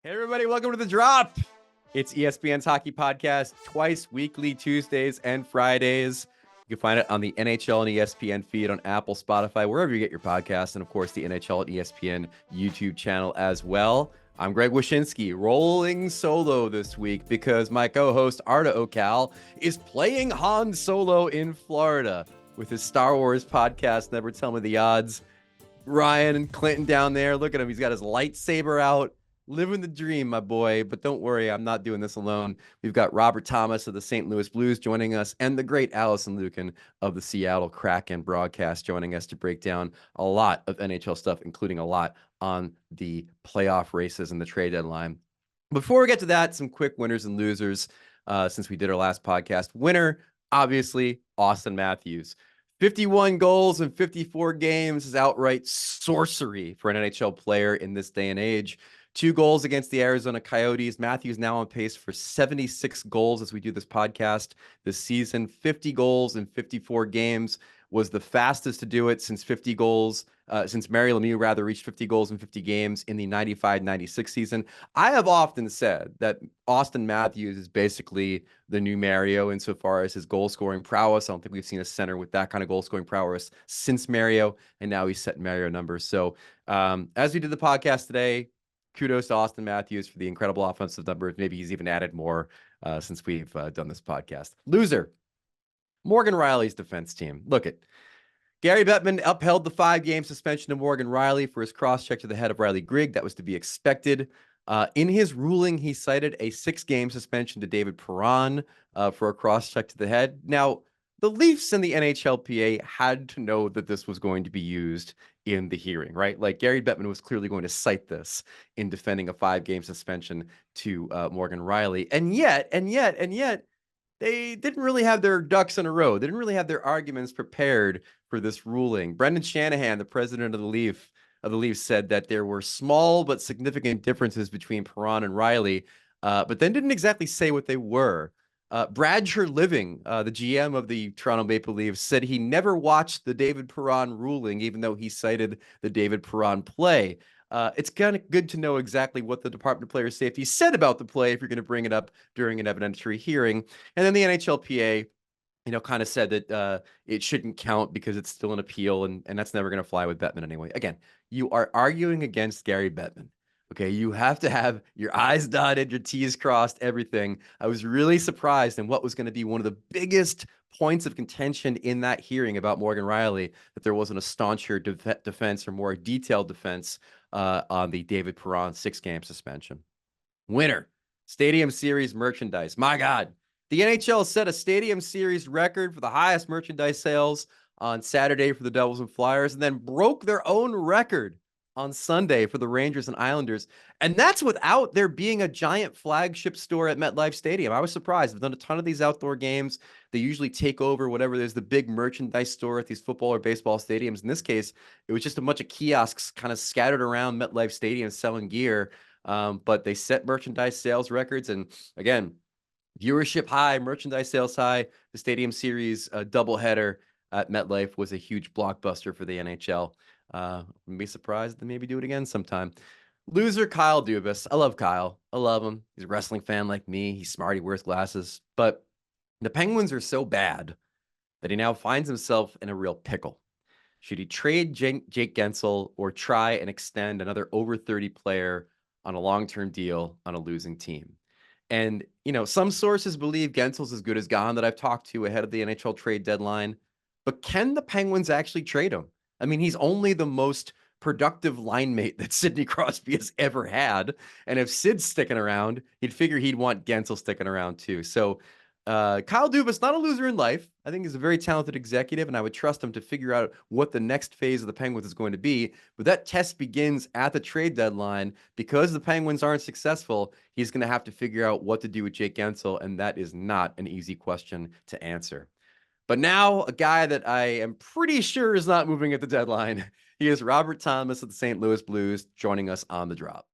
Hey, everybody, welcome to The Drop. It's ESPN's hockey podcast twice weekly, Tuesdays and Fridays. You can find it on the NHL and ESPN feed on Apple, Spotify, wherever you get your podcasts, and of course, the NHL and ESPN YouTube channel as well. I'm Greg Wyshynski, rolling solo this week because my co-host Arda Öcal is playing Han Solo in Florida with his Star Wars podcast, Never Tell Me the Odds. Ryan and Clinton down there, look at him. He's got his lightsaber out. Living the dream, my boy. But don't worry, I'm not doing this alone. We've got Robert Thomas of the St. Louis Blues joining us, and the great Alison Lukan of the Seattle Kraken broadcast joining us to break down a lot of NHL stuff, including a lot on the playoff races and the trade deadline. Before we get to that, some quick winners and losers since we did our last podcast. Winner, obviously, Auston Matthews. 51 goals in 54 games is outright sorcery for an NHL player in this day and age. 2 goals against the Arizona Coyotes. Matthews now on pace for 76 goals as we do this podcast this season. 50 goals in 54 games was the fastest to do it since Mario Lemieux reached 50 goals in 50 games in the 95-96 season. I have often said that Auston Matthews is basically the new Mario insofar as his goal-scoring prowess. I don't think we've seen a center with that kind of goal-scoring prowess since Mario, and now he's setting Mario numbers. So as we did the podcast today, kudos to Auston Matthews for the incredible offensive numbers. Maybe he's even added more since we've done this podcast. Loser, Morgan Rielly's defense team. Look at Gary Bettman upheld the 5-game suspension of Morgan Rielly for his cross-check to the head of Riley Grigg. That was to be expected. In his ruling, he cited a 6-game suspension to David Perron for a cross-check to the head. Now, the Leafs and the NHLPA had to know that this was going to be used in the hearing, right? Like Gary Bettman was clearly going to cite this in defending a 5-game suspension to Morgan Rielly. And yet, they didn't really have their ducks in a row. They didn't really have their arguments prepared for this ruling. Brendan Shanahan, the president of the Leafs, said that there were small but significant differences between Perron and Rielly, but then didn't exactly say what they were. Brad Sherliving, the GM of the Toronto Maple Leafs, said he never watched the David Perron ruling, even though he cited the David Perron play. It's kind of good to know exactly what the Department of Player Safety said about the play if you're going to bring it up during an evidentiary hearing. And then the NHLPA, kind of said that it shouldn't count because it's still an appeal, and that's never going to fly with Bettman anyway. Again, you are arguing against Gary Bettman. Okay, you have to have your I's dotted, your T's crossed, everything. I was really surprised in what was going to be one of the biggest points of contention in that hearing about Morgan Rielly, that there wasn't a stauncher defense or more detailed defense on the David Perron 6-game suspension. Winner, Stadium Series merchandise. My God, the NHL set a Stadium Series record for the highest merchandise sales on Saturday for the Devils and Flyers, and then broke their own record on Sunday for the Rangers and Islanders. And that's without there being a giant flagship store at MetLife Stadium. I was surprised. I've done a ton of these outdoor games. They usually take over whatever there's the big merchandise store at these football or baseball stadiums. In this case, it was just a bunch of kiosks kind of scattered around MetLife Stadium selling gear. But they set merchandise sales records. And again, viewership high, merchandise sales high. The Stadium Series doubleheader at MetLife was a huge blockbuster for the NHL. Wouldn't be surprised to maybe do it again sometime. Loser, Kyle Dubas. I love Kyle. I love him. He's a wrestling fan like me. He's smart. He wears glasses. But the Penguins are so bad that he now finds himself in a real pickle. Should he trade Jake Guentzel or try and extend another over 30 player on a long-term deal on a losing team? And, some sources believe Guentzel's as good as gone that I've talked to ahead of the NHL trade deadline. But can the Penguins actually trade him? I mean, he's only the most productive line mate that Sidney Crosby has ever had. And if Sid's sticking around, he'd figure he'd want Guentzel sticking around too. So Kyle Dubas, not a loser in life. I think he's a very talented executive, and I would trust him to figure out what the next phase of the Penguins is going to be. But that test begins at the trade deadline. Because the Penguins aren't successful, he's going to have to figure out what to do with Jake Guentzel, and that is not an easy question to answer. But now, a guy that I am pretty sure is not moving at the deadline. He is Robert Thomas of the St. Louis Blues, joining us on The Drop.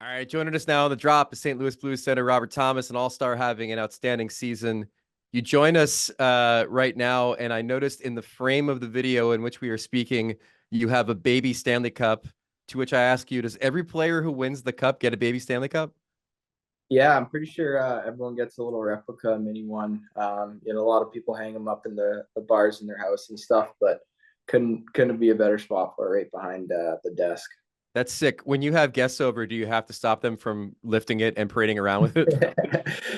All right, joining us now on The Drop is St. Louis Blues center Robert Thomas, an all-star having an outstanding season. You join us right now, and I noticed in the frame of the video in which we are speaking, you have a baby Stanley Cup To which I ask you, does every player who wins the cup get a baby Stanley Cup? Yeah, I'm pretty sure everyone gets a little replica mini one. A lot of people hang them up in the bars in their house and stuff, but couldn't be a better spot for it right behind the desk. That's sick. When you have guests over, do you have to stop them from lifting it and parading around with it?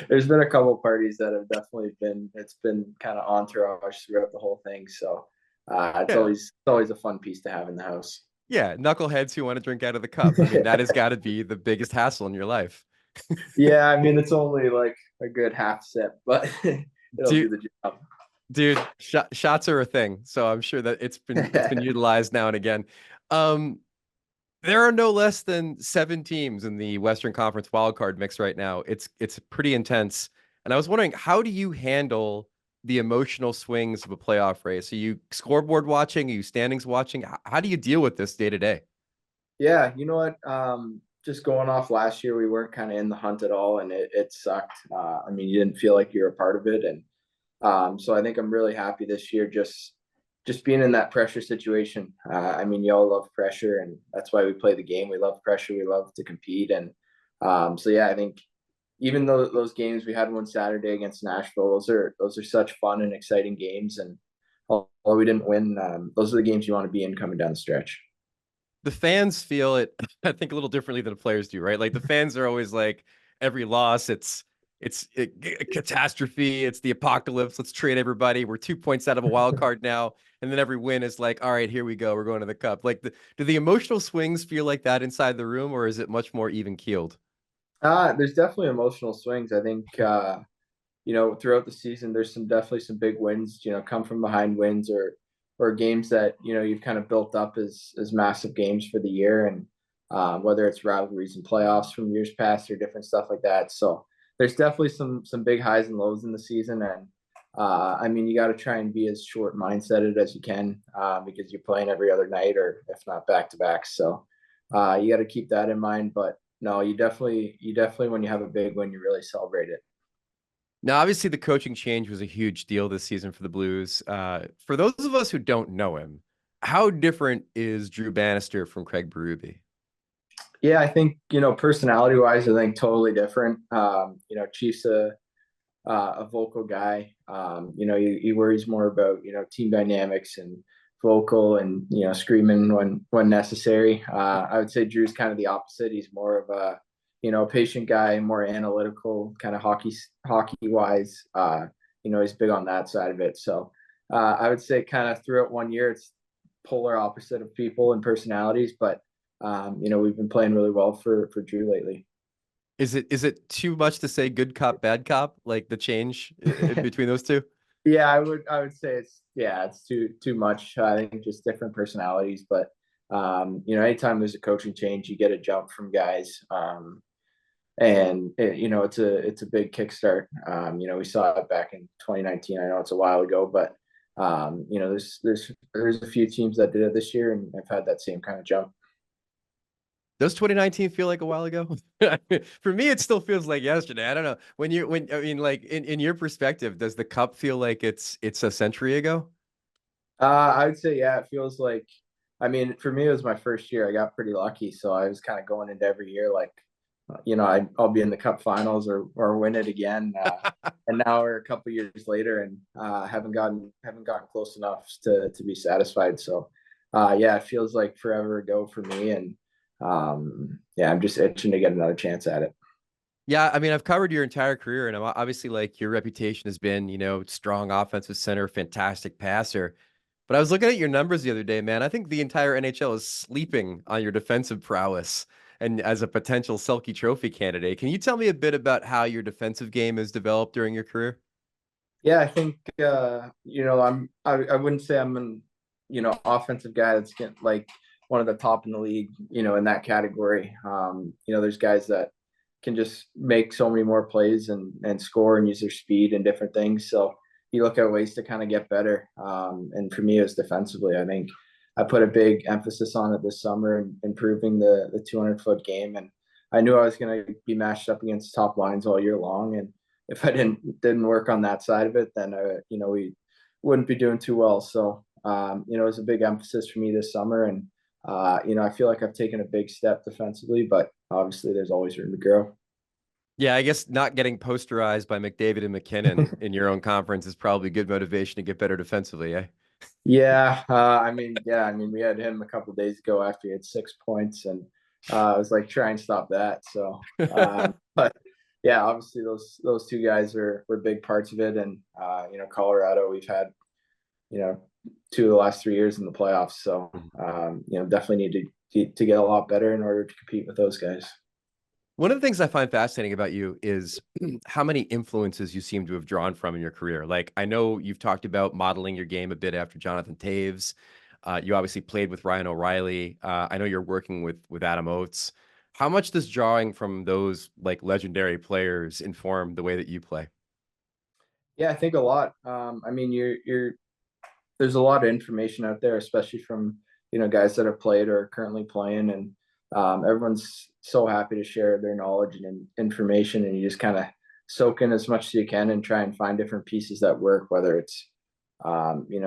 There's been a couple parties that have definitely it's been kind of entourage throughout the whole thing. So it's Yeah. always a fun piece to have in the house. Yeah, knuckleheads who want to drink out of the cup. I mean, that has got to be the biggest hassle in your life. Yeah, I mean it's only like a good half sip, but it'll Do do the job. Dude, shots are a thing, so I'm sure that it's been utilized now and again. Um, there are no less than 7 teams in the Western Conference wildcard mix right now. It's pretty intense, and I was wondering, how do you handle the emotional swings of a playoff race? Are you scoreboard watching? Are you standings watching? How do you deal with this day to day? Yeah, you know what? Just going off last year, we weren't kind of in the hunt at all, and it sucked. I mean, you didn't feel like you were a part of it, and so I think I'm really happy this year, just being in that pressure situation. I mean, you all love pressure, and that's why we play the game. We love pressure. We love to compete, and so yeah, I think even though those games we had one Saturday against Nashville, those are such fun and exciting games, and although we didn't win, those are the games you want to be in coming down the stretch. The fans feel it, I think, a little differently than the players do, right? Like the fans are always like, every loss, a catastrophe. It's the apocalypse. Let's trade everybody. We're 2 points out of a wild card now, and then every win is like, all right, here we go. We're going to the cup. Like, do the emotional swings feel like that inside the room, or is it much more even keeled? There's definitely emotional swings. I think throughout the season, there's definitely some big wins. Come from behind wins or games that you've kind of built up as massive games for the year, and whether it's rivalries and playoffs from years past or different stuff like that. So there's definitely some big highs and lows in the season, and I mean you got to try and be as short mindseted as you can because you're playing every other night or if not back to back. So you got to keep that in mind, but. No, you definitely when you have a big win, you really celebrate it. Now, obviously, the coaching change was a huge deal this season for the Blues. For those of us who don't know him, how different is Drew Bannister from Craig Berube? Yeah, I think personality wise, I think totally different. Chief's a vocal guy. He worries more about team dynamics and vocal and screaming when necessary. I would say Drew's kind of the opposite. He's more of a patient guy, more analytical, kind of hockey wise. He's big on that side of it. So I would say kind of throughout one year, it's polar opposite of people and personalities, but we've been playing really well for Drew lately. Is it too much to say good cop, bad cop, like the change between those two? Yeah, I would say it's too much. I think just different personalities, but anytime there's a coaching change, you get a jump from guys, and it's a big kickstart. We saw it back in 2019. I know it's a while ago, but there's a few teams that did it this year, and I've had that same kind of jump. Does 2019 feel like a while ago? For me, it still feels like yesterday. I don't know. I mean, like in your perspective, does the cup feel like it's a century ago? I would say, yeah, it feels like, I mean, for me, it was my first year. I got pretty lucky. So I was kind of going into every year like, I'll be in the cup finals or win it again. And now we're a couple years later and haven't gotten close enough to be satisfied. So, yeah, it feels like forever ago for me. And yeah, I'm just itching to get another chance at it. Yeah, I mean, I've covered your entire career, and I'm obviously like your reputation has been, strong offensive center, fantastic passer. But I was looking at your numbers the other day, man. I think the entire NHL is sleeping on your defensive prowess and as a potential Selke Trophy candidate. Can you tell me a bit about how your defensive game has developed during your career? Yeah, I think I wouldn't say I'm an offensive guy that's getting like one of the top in the league, in that category. There's guys that can just make so many more plays and score and use their speed and different things. So you look at ways to kind of get better. And for me, it was defensively. I think I put a big emphasis on it this summer and improving the 200-foot game. And I knew I was going to be matched up against top lines all year long. And if I didn't work on that side of it, then we wouldn't be doing too well. So it was a big emphasis for me this summer, and I feel like I've taken a big step defensively, but obviously there's always room to grow. Yeah, I guess not getting posterized by McDavid and McKinnon in your own conference is probably good motivation to get better defensively, eh? Yeah, we had him a couple of days ago after he had 6 points, and I was like, try and stop that. So, but yeah, obviously those two guys were big parts of it, and Colorado, we've had two of the last 3 years in the playoffs, so definitely need to get a lot better in order to compete with those guys. One of the things I find fascinating about you is how many influences you seem to have drawn from in your career. Like, I know you've talked about modeling your game a bit after Jonathan Toews. You obviously played with Ryan O'Reilly. I know you're working with Adam Oates. How much does drawing from those like legendary players inform the way that you play? Yeah, I think a lot. There's a lot of information out there, especially from guys that have played or are currently playing, and everyone's so happy to share their knowledge and information, and you just kind of soak in as much as you can and try and find different pieces that work, whether it's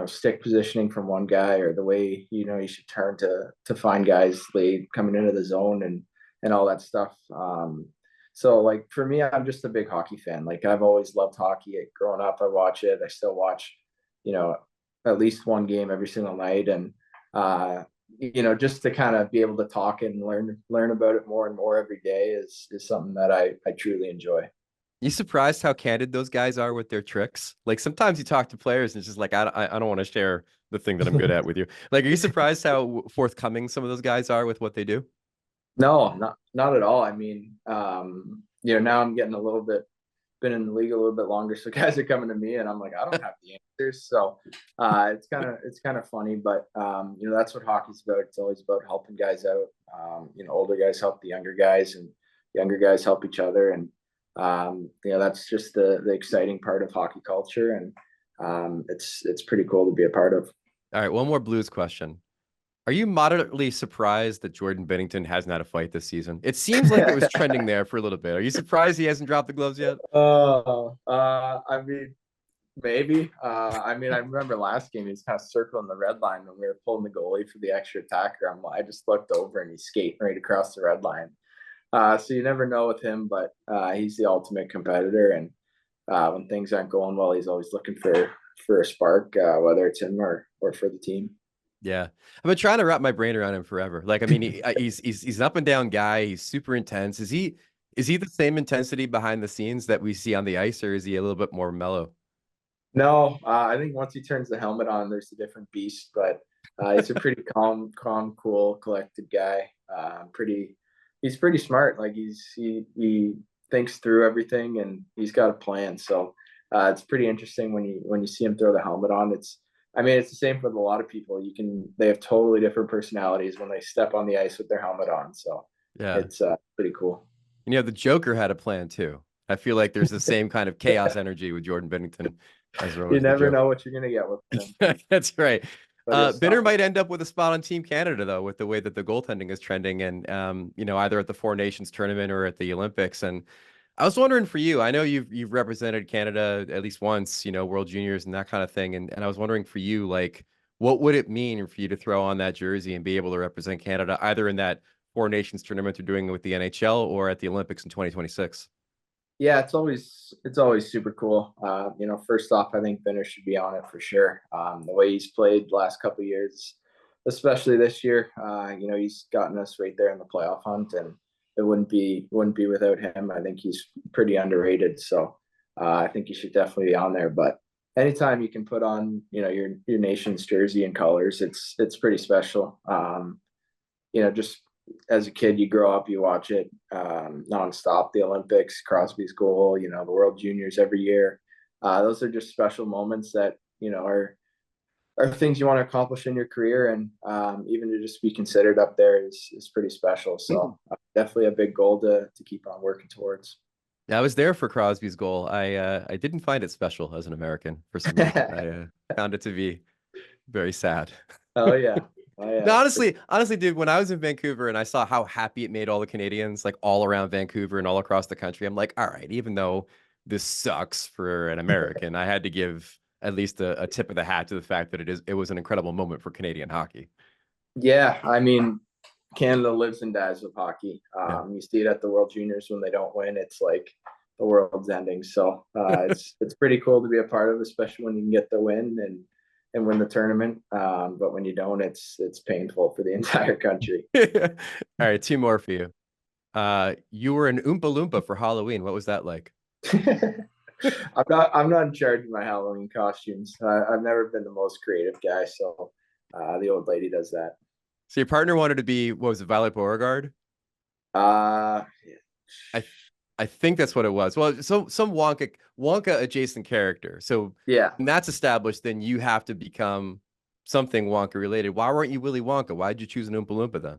stick positioning from one guy or the way you should turn to find guys late coming into the zone and all that stuff. So like for me, I'm just a big hockey fan. Like I've always loved hockey. Growing up, I watch it. I still watch, you know, at least one game every single night, and just to kind of be able to talk and learn about it more and more every day is something that I truly enjoy. You surprised how candid those guys are with their tricks? Like sometimes you talk to players and it's just like I don't want to share the thing that I'm good at with you. Like, are you surprised how forthcoming some of those guys are with what they do? No, not at all. Now I'm getting a little bit been in the league a little bit longer, so guys are coming to me, and I'm like, I don't have the answers. So it's kind of funny, but that's what hockey's about. It's always about helping guys out. Older guys help the younger guys, and younger guys help each other, and that's just the exciting part of hockey culture, and it's pretty cool to be a part of. All right, one more Blues question. Are you moderately surprised that Jordan Binnington hasn't had a fight this season? It seems like it was trending there for a little bit. Are you surprised he hasn't dropped the gloves yet? I mean, maybe. I remember last game he was kind of circling the red line when we were pulling the goalie for the extra attacker. I just looked over and he's skating right across the red line. So you never know with him, but he's the ultimate competitor, and when things aren't going well, he's always looking for a spark, whether it's him or for the team. Yeah, I've been trying to wrap my brain around him forever. Like, I mean, he's an up and down guy. He's super intense. Is he the same intensity behind the scenes that we see on the ice, or is he a little bit more mellow? No, I think once he turns the helmet on, there's a different beast. But he's a pretty calm, cool, collected guy. He's pretty smart. Like he thinks through everything, and he's got a plan. So it's pretty interesting when you see him throw the helmet on. It's the same for a lot of people. They have totally different personalities when they step on the ice with their helmet on. So Yeah. it's pretty cool. And the Joker had a plan too. I feel like there's the same kind of chaos energy with Jordan Bennington as there You was the never Joker. know what you're gonna get with him. That's right. But Binner might end up with a spot on Team Canada though, with the way that the goaltending is trending, and either at the Four Nations tournament or at the Olympics. And I was wondering for you, I know you've represented Canada at least once, World Juniors and that kind of thing, and I was wondering for you, like, what would it mean for you to throw on that jersey and be able to represent Canada either in that Four Nations tournament they're doing with the NHL or at the Olympics in 2026? yeah, it's always super cool. First off, I think Benner should be on it for sure. The way he's played the last couple of years, especially this year, he's gotten us right there in the playoff hunt, and it wouldn't be without him. I think he's pretty underrated, so I think he should definitely be on there. But anytime you can put on, your nation's jersey and colors, it's pretty special. Just as a kid, you grow up, you watch it nonstop. The Olympics, Crosby's goal, the World Juniors every year. Those are just special moments that are things you want to accomplish in your career, and even to just be considered up there is pretty special. So definitely a big goal to keep on working towards. I was there for Crosby's goal. I didn't find it special as an American for some reason. I found it to be very sad. Oh yeah. Oh No, yeah. honestly, dude, when I was in Vancouver and I saw how happy it made all the Canadians, like all around Vancouver and all across the country, I'm like, all right, even though this sucks for an American, I had to give at least a tip of the hat to the fact that it was an incredible moment for Canadian hockey. Yeah, I mean, Canada lives and dies with hockey. Yeah. You see it at the World Juniors when they don't win. It's like the world's ending. So it's pretty cool to be a part of, especially when you can get the win and win the tournament. But when you don't, it's painful for the entire country. All right, two more for you. You were an Oompa Loompa for Halloween. What was that like? I'm not in charge of my Halloween costumes. I've never been the most creative guy, so the old lady does that. So your partner wanted to be, what was it, Violet Beauregard? Uh, I I think that's what it was. Well, so some Wonka adjacent character. So yeah, when that's established, then you have to become something Wonka related. Why weren't you Willy Wonka? Why did you choose an Oompa Loompa then?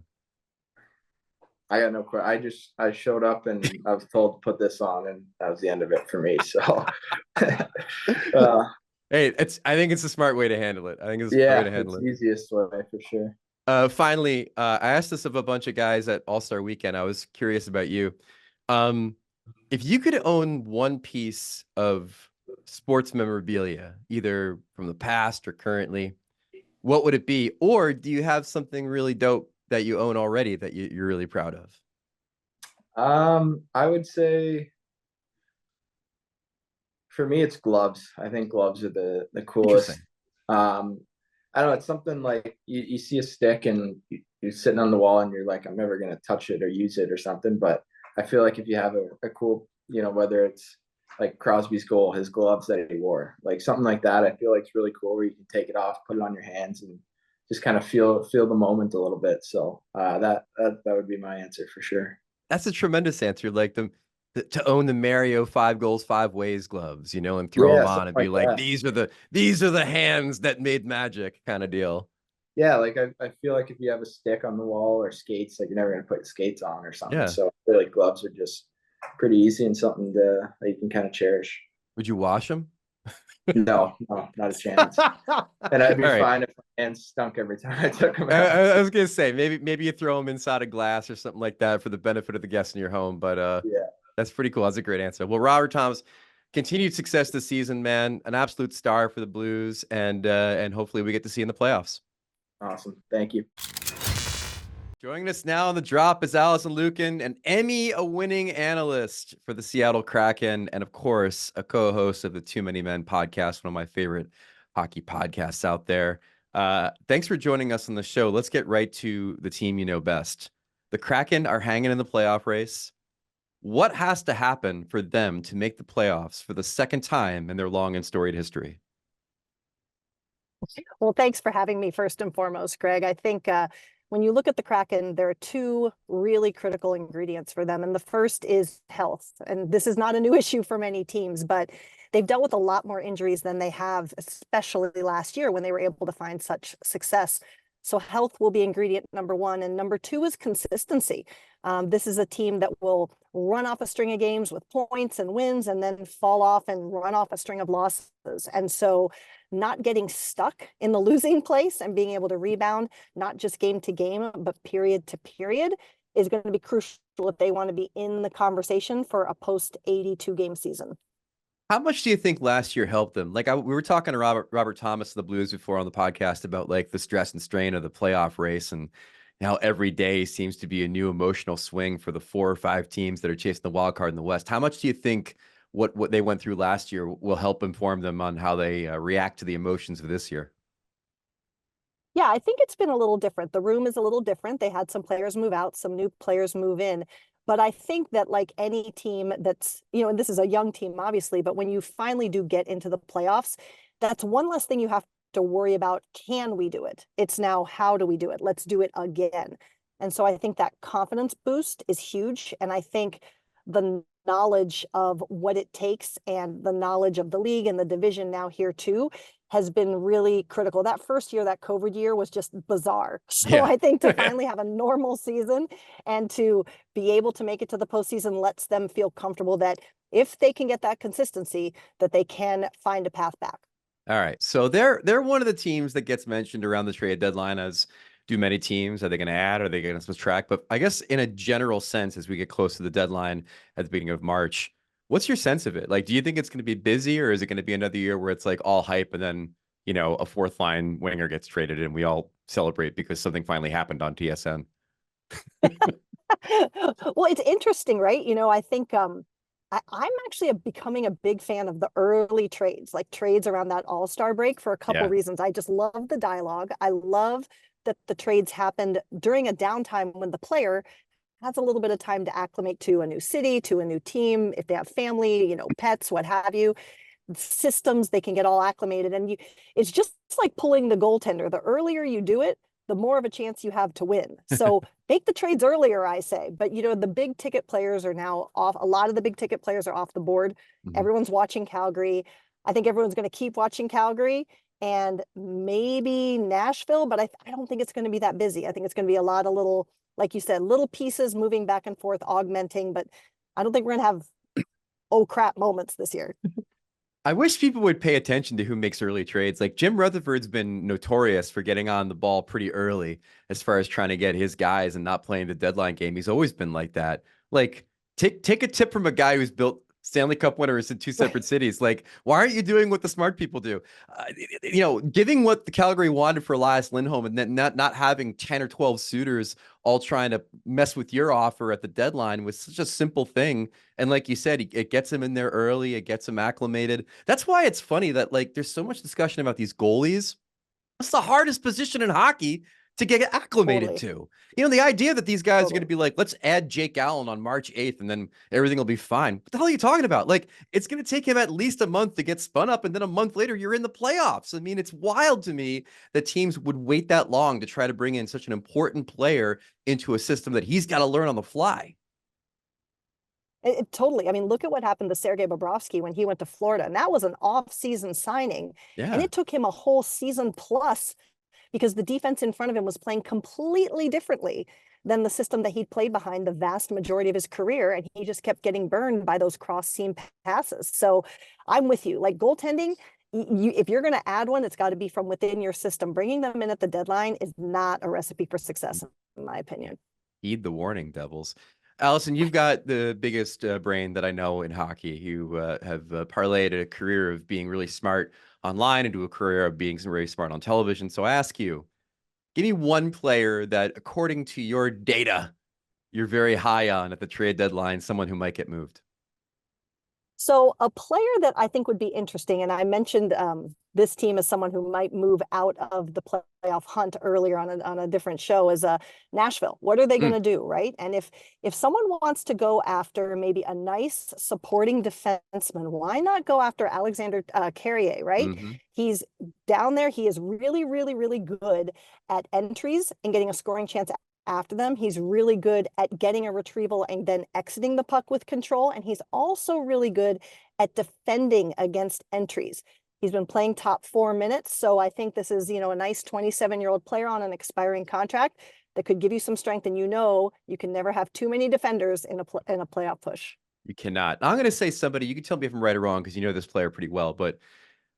I got no question. I showed up and I was told to put this on, and that was the end of it for me. So, uh, Hey, I think it's a smart way to handle it. I think it's a smart way yeah, to handle it's it. the easiest way for sure. Finally, I asked this of a bunch of guys at All-Star Weekend. I was curious about you. Um, if you could own one piece of sports memorabilia, either from the past or currently, what would it be? Or do you have something really dope that you own already that you're really proud of? I would say for me, it's gloves. I think gloves are the coolest. Interesting. Um, I don't know. It's something like you see a stick and you're sitting on the wall and you're like, I'm never gonna touch it or use it or something. But I feel like if you have a cool, whether it's like Crosby's goal, his gloves that he wore, like something like that, I feel like it's really cool where you can take it off, put it on your hands, and just kind of feel the moment a little bit. So that would be my answer for sure. That's a tremendous answer. Like to own the Mario 5 goals, 5 ways gloves, and throw them Yeah, on something and be like like, that. these are the hands that made magic kind of deal. Yeah, like I feel like if you have a stick on the wall or skates, like you're never gonna put skates on or something. Yeah. So I feel like gloves are just pretty easy and something that you can kind of cherish. Would you wash them? No, no, not a chance. All And I'd be right. fine if my hands stunk every time I took them I, out. I was gonna say maybe you throw them inside a glass or something like that for the benefit of the guests in your home, but Yeah, that's pretty cool. That's a great answer. Well, Robert Thomas, continued success this season, man. An absolute star for the Blues, and hopefully we get to see you in the playoffs. awesome. Thank you. Joining us now on the drop is Alison Lukan, an Emmy-winning analyst for the Seattle Kraken, and of course, a co-host of the Too Many Men podcast, one of my favorite hockey podcasts out there. Thanks for joining us on the show. Let's get right to the team you know best. The Kraken are hanging in the playoff race. What has to happen for them to make the playoffs for the second time in their long and storied history? Well, thanks for having me first and foremost, Greg. I think when you look at the Kraken, there are two really critical ingredients for them. And the first is health. And this is not a new issue for many teams, but they've dealt with a lot more injuries than they have, especially last year when they were able to find such success. So health will be ingredient number one. And number two is consistency. This is a team that will run off a string of games with points and wins and then fall off and run off a string of losses. And so not getting stuck in the losing place and being able to rebound, not just game to game, but period to period, is going to be crucial if they want to be in the conversation for a post 82 game season. How much do you think last year helped them? Like we were talking to Robert Thomas of the Blues before on the podcast about like the stress and strain of the playoff race and how every day seems to be a new emotional swing for the 4 or 5 teams that are chasing the wild card in the West. How much do you think what they went through last year will help inform them on how they react to the emotions of this year? Yeah, I think it's been a little different. The room is a little different. They had some players move out, some new players move in. But I think that like any team that's, and this is a young team, obviously, but when you finally do get into the playoffs, that's one less thing you have to worry about. Can we do it? It's now, how do we do it? Let's do it again. And so I think that confidence boost is huge. And I think the knowledge of what it takes and the knowledge of the league and the division now here too has been really critical. That first year, that COVID year, was just bizarre. So Yeah. I think to finally have a normal season and to be able to make it to the postseason lets them feel comfortable that if they can get that consistency, that they can find a path back. All right. So they're one of the teams that gets mentioned around the trade deadline, as do many teams. Are they going to add? Are they going to subtract? But I guess in a general sense, as we get close to the deadline at the beginning of March, what's your sense of it? Like, do you think it's going to be busy, or is it going to be another year where it's like all hype and then, a fourth line winger gets traded and we all celebrate because something finally happened on TSN. Well, it's interesting, right? I think I'm actually becoming a big fan of the early trades, like trades around that All-Star break for a couple reasons. I just love the dialogue. I love that the trades happened during a downtime when the player has a little bit of time to acclimate to a new city, to a new team, if they have family, pets, what have you. Systems, they can get all acclimated. And it's just like pulling the goaltender. The earlier you do it, the more of a chance you have to win. So make the trades earlier, I say. But, the big ticket players are now off. A lot of the big ticket players are off the board. Mm-hmm. Everyone's watching Calgary. I think everyone's going to keep watching Calgary and maybe Nashville, but I don't think it's going to be that busy. I think it's going to be a lot of little, like you said, little pieces moving back and forth, augmenting. But I don't think we're going to have, oh crap, moments this year. I wish people would pay attention to who makes early trades. Like Jim Rutherford's been notorious for getting on the ball pretty early as far as trying to get his guys and not playing the deadline game. He's always been like that. Like take a tip from a guy who's built Stanley Cup winners in two separate cities. Like, why aren't you doing what the smart people do? Giving what the Calgary wanted for Elias Lindholm and then not having 10 or 12 suitors all trying to mess with your offer at the deadline was such a simple thing. And like you said, it gets him in there early. It gets him acclimated. That's why it's funny that there's so much discussion about these goalies. It's the hardest position in hockey to get acclimated to. The idea that these guys are going to be like, let's add Jake Allen on March 8th and then everything will be fine. What the hell are you talking about? It's going to take him at least a month to get spun up, and then a month later you're in the playoffs. I mean, it's wild to me that teams would wait that long to try to bring in such an important player into a system that he's got to learn on the fly. Totally. I mean, look at what happened to Sergei Bobrovsky when he went to Florida, and that was an off-season signing. Yeah. And it took him a whole season plus because the defense in front of him was playing completely differently than the system that he'd played behind the vast majority of his career. And he just kept getting burned by those cross-seam passes. So I'm with you. Like goaltending, if you're going to add one, it's got to be from within your system. Bringing them in at the deadline is not a recipe for success, in my opinion. Heed the warning, Devils. Alison, you've got the biggest brain that I know in hockey. You have parlayed a career of being really smart online into a career of being very smart on television. So I ask you, give me one player that, according to your data, you're very high on at the trade deadline, someone who might get moved. So a player that I think would be interesting, and I mentioned this team as someone who might move out of the playoff hunt earlier on a different show, is Nashville. What are they going to do, right? And if someone wants to go after maybe a nice supporting defenseman, why not go after Alexander Carrier, right? Mm-hmm. He's down there. He is really, really, really good at entries and getting a scoring chance after them. He's really good at getting a retrieval and then exiting the puck with control. And he's also really good at defending against entries. He's been playing top 4 minutes. So I think this is, a nice 27-year-old player on an expiring contract that could give you some strength. And you can never have too many defenders in a playoff push. You cannot. I'm going to say somebody, you can tell me if I'm right or wrong because you know this player pretty well, but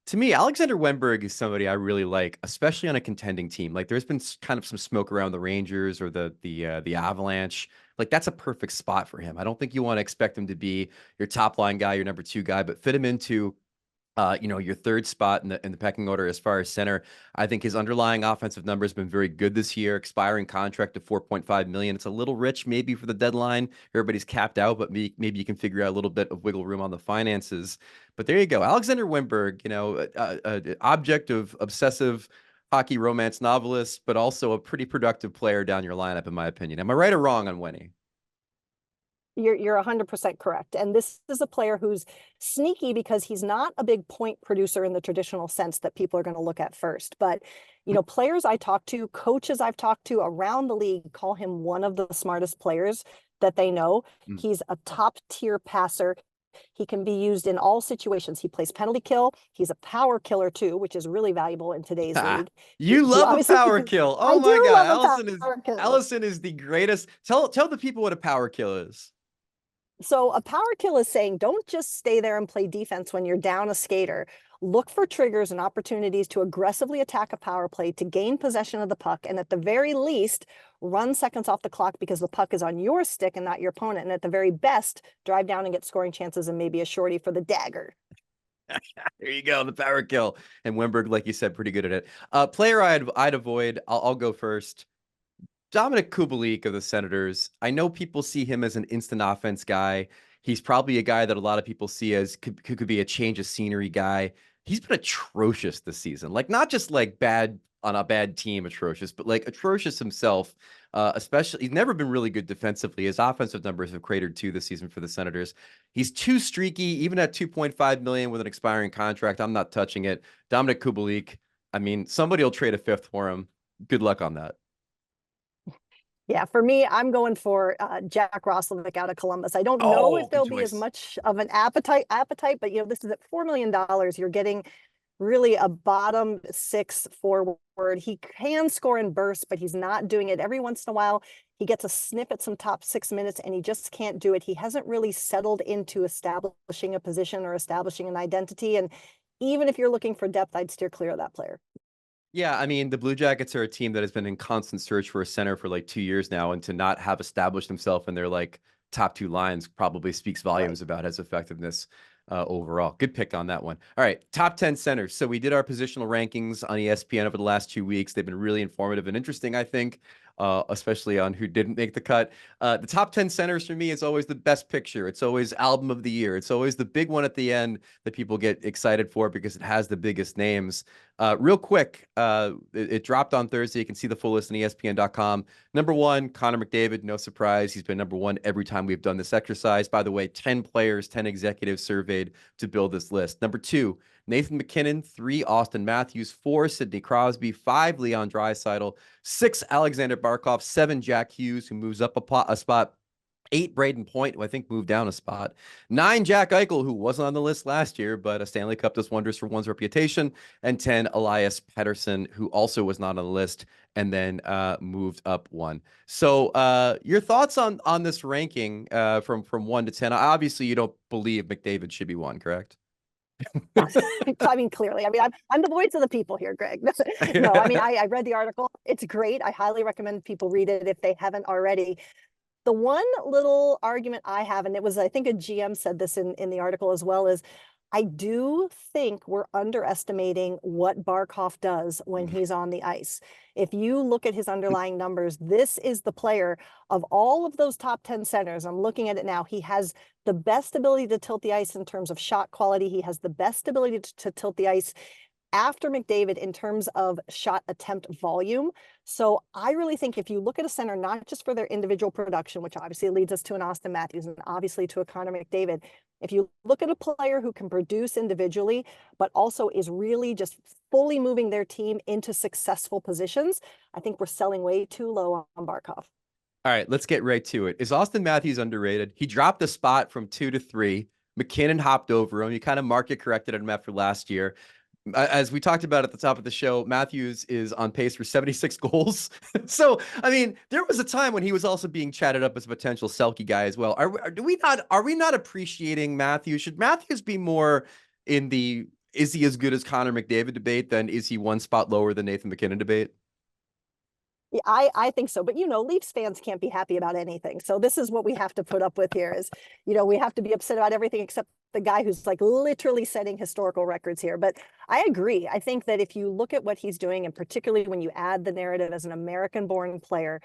to me, Alexander Wenberg is somebody I really like, especially on a contending team. There's been kind of some smoke around the Rangers or the Avalanche. That's a perfect spot for him. I don't think you want to expect him to be your top line guy, your number 2 guy, but fit him into your third spot in the pecking order as far as center. I think his underlying offensive numbers have been very good this year. Expiring contract of $4.5 million. It's a little rich maybe for the deadline. Everybody's capped out, but maybe you can figure out a little bit of wiggle room on the finances. But there you go. Alexander Wenberg, an object of obsessive hockey romance novelist, but also a pretty productive player down your lineup, in my opinion. Am I right or wrong on Wenny? You're 100% correct. And this is a player who's sneaky because he's not a big point producer in the traditional sense that people are going to look at first. But, players I talk to, coaches I've talked to around the league call him one of the smartest players that they know. He's a top tier passer. He can be used in all situations. He plays penalty kill. He's a power killer too, which is really valuable in today's league. You love a power kill. Oh my God. Alison is the greatest. Tell the people what a power kill is. So a power kill is saying, don't just stay there and play defense when you're down a skater. Look for triggers and opportunities to aggressively attack a power play to gain possession of the puck. And at the very least, run seconds off the clock because the puck is on your stick and not your opponent. And at the very best, drive down and get scoring chances and maybe a shorty for the dagger. There you go, the power kill. And Wimberg, like you said, pretty good at it. Player I'd avoid. I'll go first. Dominic Kubalik of the Senators. I know people see him as an instant offense guy. He's probably a guy that a lot of people see as could be a change of scenery guy. He's been atrocious this season. Like, not just like bad on a bad team, atrocious, but like atrocious himself. Especially, he's never been really good defensively. His offensive numbers have cratered too this season for the Senators. He's too streaky, even at 2.5 million with an expiring contract. I'm not touching it. Dominic Kubalik. I mean, somebody will trade a fifth for him. Good luck on that. Yeah, for me, I'm going for Jack Roslovic out of Columbus. I don't know if there'll be as much of an appetite, but this is at $4 million. You're getting really a bottom six forward. He can score in bursts, but he's not doing it. Every once in a while, he gets a sniff at some top 6 minutes, and he just can't do it. He hasn't really settled into establishing a position or establishing an identity. And even if you're looking for depth, I'd steer clear of that player. Yeah, I mean, the Blue Jackets are a team that has been in constant search for a center for like 2 years now, and to not have established himself in their like top two lines probably speaks volumes about his effectiveness overall. Good pick on that one. All right, top 10 centers. So we did our positional rankings on ESPN over the last 2 weeks. They've been really informative and interesting, I think. Especially on who didn't make the cut. The top 10 centers for me is always the best picture. It's always album of the year. It's always the big one at the end that people get excited for because it has the biggest names. Real quick, it dropped on Thursday. You can see the full list on ESPN.com. Number one, Connor McDavid. No surprise. He's been number one every time we've done this exercise. By the way, 10 players, 10 executives surveyed to build this list. Number two, Nathan MacKinnon. 3, Auston Matthews. 4, Sidney Crosby. 5, Leon Draisaitl. 6, Alexander Barkov. 7, Jack Hughes, who moves up a spot. 8, Braden Point, who I think moved down a spot. 9, Jack Eichel, who wasn't on the list last year, but a Stanley Cup does wonders for one's reputation. And 10, Elias Pettersson, who also was not on the list and then moved up 1. So your thoughts on this ranking from 1 to 10? Obviously, you don't believe McDavid should be 1, correct? I mean, clearly, I'm the voice of the people here, Greg. No, I mean, I read the article. It's great. I highly recommend people read it if they haven't already. The one little argument I have, and it was, I think a GM said this in the article as well, is I do think we're underestimating what Barkov does when he's on the ice. If you look at his underlying numbers, this is the player of all of those top 10 centers. I'm looking at it now. He has the best ability to tilt the ice in terms of shot quality. He has the best ability to tilt the ice after McDavid in terms of shot attempt volume. So I really think if you look at a center, not just for their individual production, which obviously leads us to an Auston Matthews and obviously to a Connor McDavid, if you look at a player who can produce individually, but also is really just fully moving their team into successful positions, I think we're selling way too low on Barkov. All right, let's get right to it. Is Auston Matthews underrated? He dropped a spot from 2 to 3. McKinnon hopped over him. You kind of market corrected him after last year. As we talked about at the top of the show, Matthews is on pace for 76 goals. So, I mean, there was a time when he was also being chatted up as a potential Selke guy as well. Are we not appreciating Matthews? Should Matthews be more in the is he as good as Connor McDavid debate than is he one spot lower than Nathan MacKinnon debate? Yeah, I think so. But, Leafs fans can't be happy about anything. So this is what we have to put up with here is, we have to be upset about everything except the guy who's like literally setting historical records here. But I agree. I think that if you look at what he's doing, and particularly when you add the narrative as an American-born player,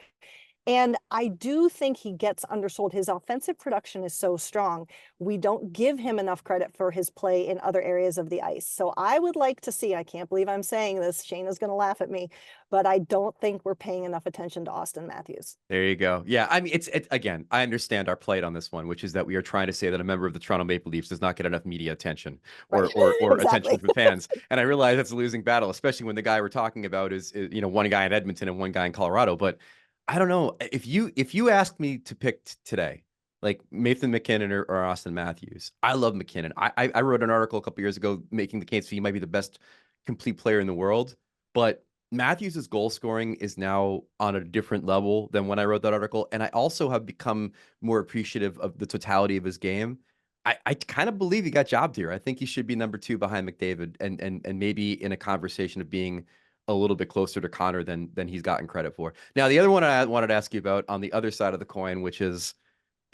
and I do think he gets undersold. His offensive production is so strong. We don't give him enough credit for his play in other areas of the ice. So I would like to see, I can't believe I'm saying this, Shayna's going to laugh at me, but I don't think we're paying enough attention to Auston Matthews. There you go. Yeah, I mean, it's again, I understand our plight on this one, which is that we are trying to say that a member of the Toronto Maple Leafs does not get enough media attention or Exactly. attention from fans. And I realize that's a losing battle, especially when the guy we're talking about is one guy in Edmonton and one guy in Colorado. But I don't know if you asked me to pick today, like Nathan MacKinnon or Auston Matthews. I love MacKinnon. I wrote an article a couple years ago making the case that he might be the best complete player in the world, but Matthews' goal scoring is now on a different level than when I wrote that article. And I also have become more appreciative of the totality of his game. I kind of believe he got jobbed here. I think he should be number 2 behind McDavid and maybe in a conversation of being a little bit closer to Connor than he's gotten credit for. Now, the other one I wanted to ask you about on the other side of the coin, which is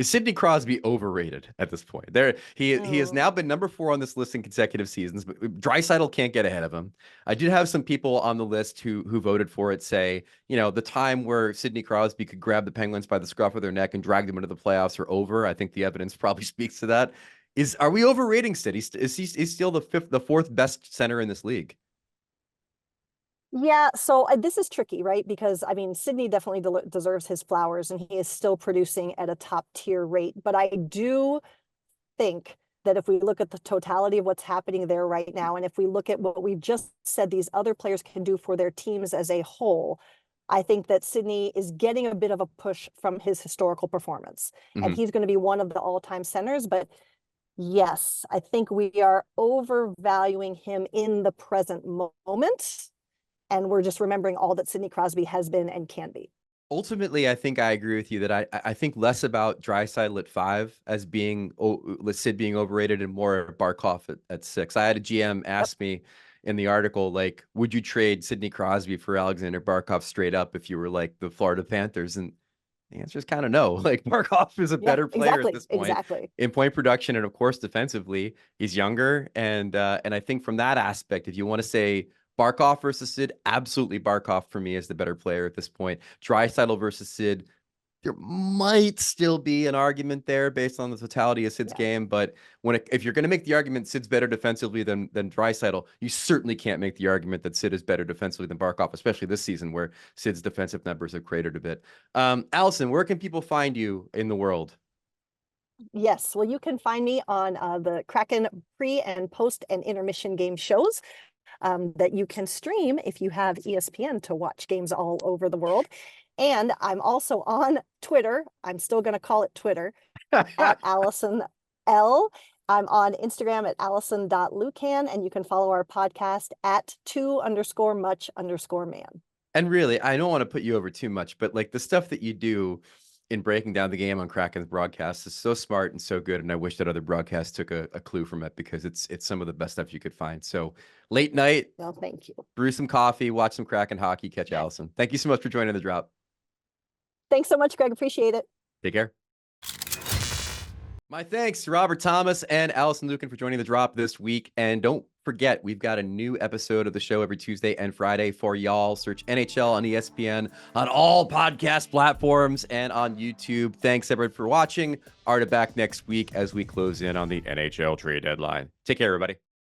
Is Sidney Crosby overrated at this point? He has now been number 4 on this list in consecutive seasons, but Draisaitl can't get ahead of him. I did have some people on the list who voted for it say, the time where Sidney Crosby could grab the Penguins by the scruff of their neck and drag them into the playoffs are over. I think the evidence probably speaks to that. Are we overrating Sid? Is still the 4th best center in this league? Yeah, so this is tricky, right? Because I mean, Sidney definitely deserves his flowers, and he is still producing at a top tier rate. But I do think that if we look at the totality of what's happening there right now, and if we look at what we've just said these other players can do for their teams as a whole, I think that Sidney is getting a bit of a push from his historical performance, and he's going to be one of the all-time centers. But yes, I think we are overvaluing him in the present moment. And we're just remembering all that Sidney Crosby has been and can be. Ultimately, I think I agree with you that I think less about Draisaitl at 5 as being Sid being overrated and more Barkov at 6. I had a GM ask me in the article, like, would you trade Sidney Crosby for Alexander Barkov straight up if you were like the Florida Panthers? And the answer is kind of no. Like, Barkov is a better player at this point in point production, and of course defensively. He's younger, and I think from that aspect, if you want to say Barkov versus Sid, absolutely Barkov for me is the better player at this point. Draisaitl versus Sid, there might still be an argument there based on the totality of Sid's game, but if you're going to make the argument Sid's better defensively than Draisaitl, you certainly can't make the argument that Sid is better defensively than Barkov, especially this season where Sid's defensive numbers have cratered a bit. Alison, where can people find you in the world? Yes, well, you can find me on the Kraken pre and post and intermission game shows that you can stream if you have ESPN to watch games all over the world. And I'm also on Twitter. I'm still going to call it Twitter at Alison L. I'm on Instagram at alison.lukan, and you can follow our podcast at 2_much_man. And really, I don't want to put you over too much, but like the stuff that you do in breaking down the game on Kraken's broadcast is so smart and so good. And I wish that other broadcasts took a clue from it, because it's some of the best stuff you could find. So late night. Well, thank you. Brew some coffee, watch some Kraken hockey, catch Alison. Thank you so much for joining the drop. Thanks so much, Greg. Appreciate it. Take care. My thanks to Robert Thomas and Alison Lukan for joining the drop this week. And don't forget, we've got a new episode of the show every Tuesday and Friday for y'all. Search NHL on ESPN on all podcast platforms and on YouTube. Thanks, everybody, for watching. Arda back next week as we close in on the NHL Trade Deadline. Take care, everybody.